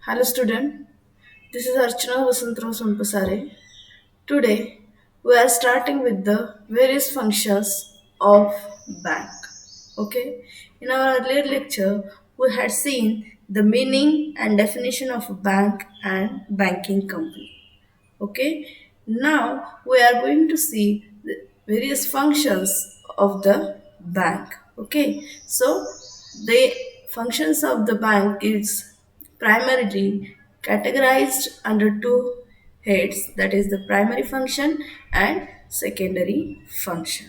Hello student, this is Archana Vasantrao Sunpasare. Today we are starting with the various functions of bank. Okay, in our earlier lecture we had seen the meaning and definition of a bank and banking company. Okay, now we are going to see the various functions of the bank. Okay, so the functions of the bank is primarily categorized under two heads, that is the primary function and secondary function.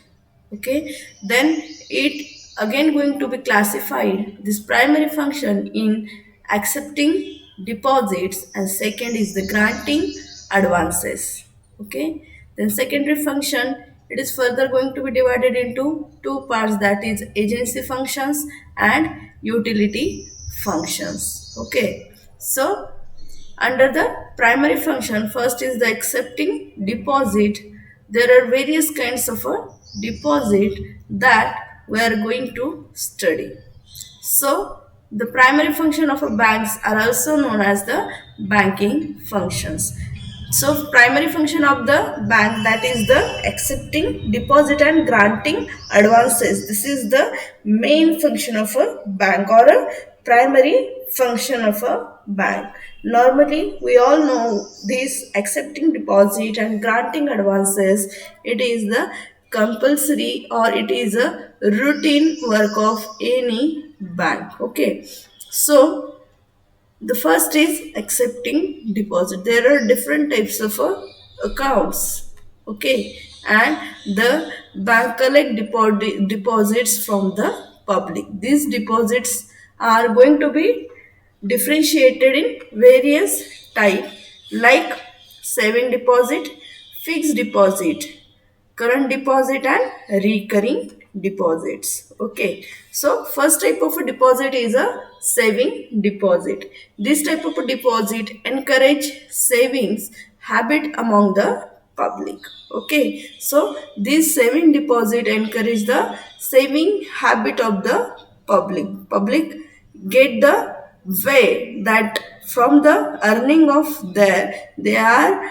Okay, then it again going to be classified this primary function in accepting deposits and second is the granting advances. Okay, then secondary function, it is further going to be divided into two parts, that is agency functions and utility functions. Okay, so under the primary function, first is the accepting deposit. There are various kinds of a deposit that we are going to study. So, the primary function of a banks are also known as the banking functions. So, primary function of the bank, that is the accepting deposit and granting advances. This is the main function of a bank or a primary function of a bank. Normally, we all know this accepting deposit and granting advances. It is the compulsory or it is a routine work of any bank. Okay, so the first is accepting deposit. There are different types of accounts. Okay, and the bank collect deposits from the public. These deposits are going to be differentiated in various type, like saving deposit, fixed deposit, current deposit and recurring deposits. Okay, so first type of a deposit is a saving deposit. This type of a deposit encourage savings habit among the public. Okay, so this saving deposit encourage the saving habit of the public get the way that from the earning of their they are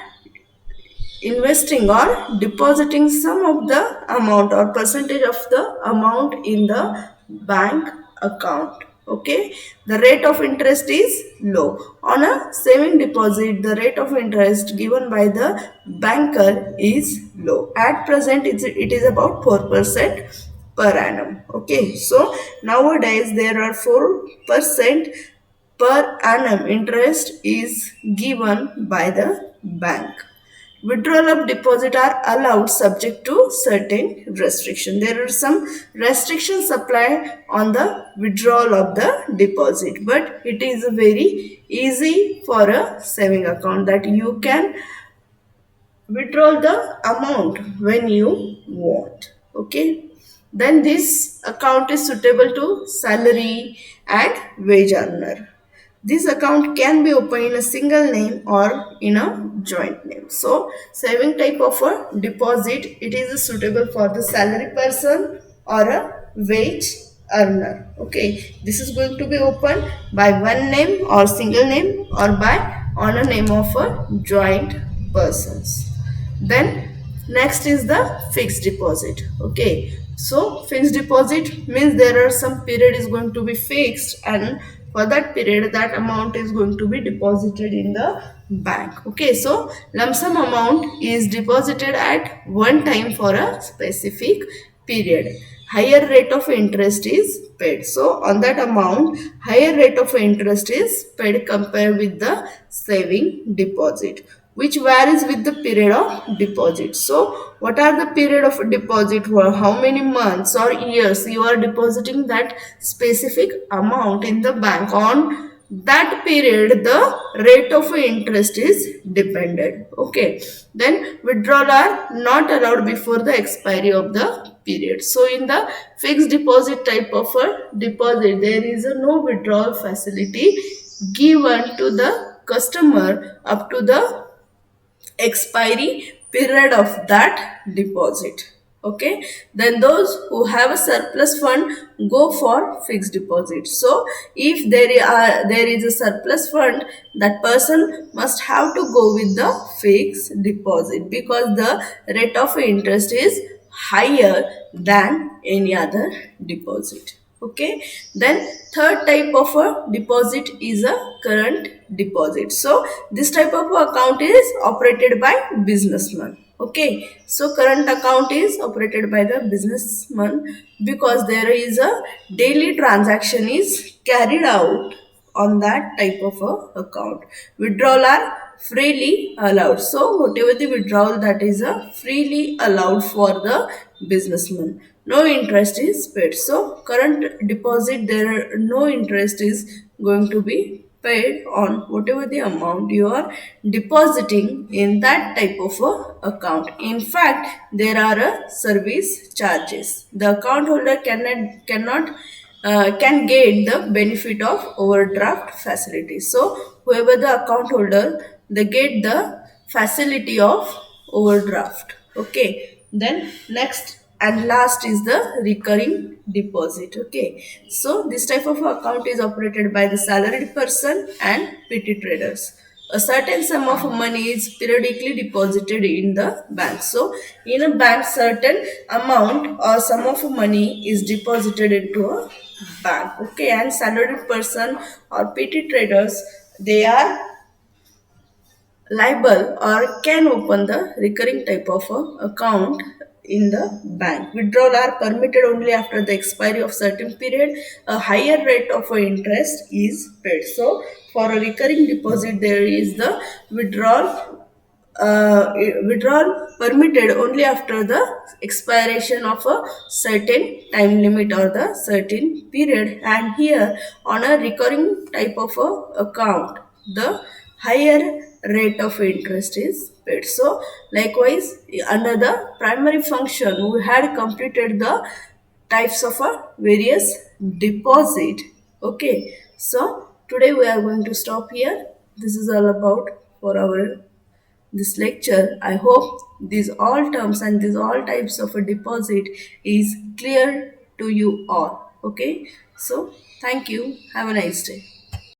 investing or depositing some of the amount or percentage of the amount in the bank account. Okay, the rate of interest is low. On a saving deposit, the rate of interest given by the banker is low. At present it is about 4% per annum. Okay, so nowadays there are 4% per annum interest is given by the bank. Withdrawal of deposit are allowed subject to certain restriction. There are some restrictions applied on the withdrawal of the deposit, but it is very easy for a saving account that you can withdraw the amount when you want. Okay, then this account is suitable to salary and wage earner. This account can be opened in a single name or in a joint name. So, saving type of a deposit, it is suitable for the salary person or a wage earner. Okay, this is going to be opened by one name or single name or by on a name of a joint persons. Then next is the fixed deposit. Okay, so fixed deposit means there are some period is going to be fixed, and for that period that amount is going to be deposited in the bank. Okay, so lump sum amount is deposited at one time for a specific period. Higher rate of interest is paid. So on that amount, higher rate of interest is paid compared with the saving deposit, which varies with the period of deposit. So what are the period of deposit, for how many months or years you are depositing that specific amount in the bank, on that period the rate of interest is dependent. Okay, then withdrawal are not allowed before the expiry of the period. So in the fixed deposit type of a deposit, there is a no withdrawal facility given to the customer up to the expiry period of that deposit. Okay, then those who have a surplus fund go for fixed deposit. So if there is a surplus fund, that person must have to go with the fixed deposit because the rate of interest is higher than any other deposit. Okay, then third type of a deposit is a current deposit. So this type of account is operated by businessman. Okay, so current account is operated by the businessman because there is a daily transaction is carried out on that type of a account. Withdrawal are freely allowed. So whatever the withdrawal, that is a freely allowed for the businessman. No interest is paid. So current deposit, there no interest is going to be paid on whatever the amount you are depositing in that type of a account. In fact, there are service charges. The account holder cannot can get the benefit of overdraft facility. So whoever the account holder, they get the facility of overdraft. Okay, then next and last is the recurring deposit. Okay, so this type of account is operated by the salaried person and PT traders. A certain sum of money is periodically deposited in the bank. So in a bank, certain amount or sum of money is deposited into a bank. Okay, and salaried person or PT traders, they are liable or can open the recurring type of account in the bank. Withdrawal are permitted only after the expiry of certain period. A higher rate of interest is paid. So for a recurring deposit, there is the withdrawal permitted only after the expiration of a certain time limit or the certain period. And here on a recurring type of a account, the higher rate of interest is paid. So likewise, under the primary function, we had completed the types of a various deposit. Okay, so today we are going to stop here. This is all about for our this lecture. I hope these all terms and these all types of a deposit is clear to you all. Okay, so thank you. Have a nice day.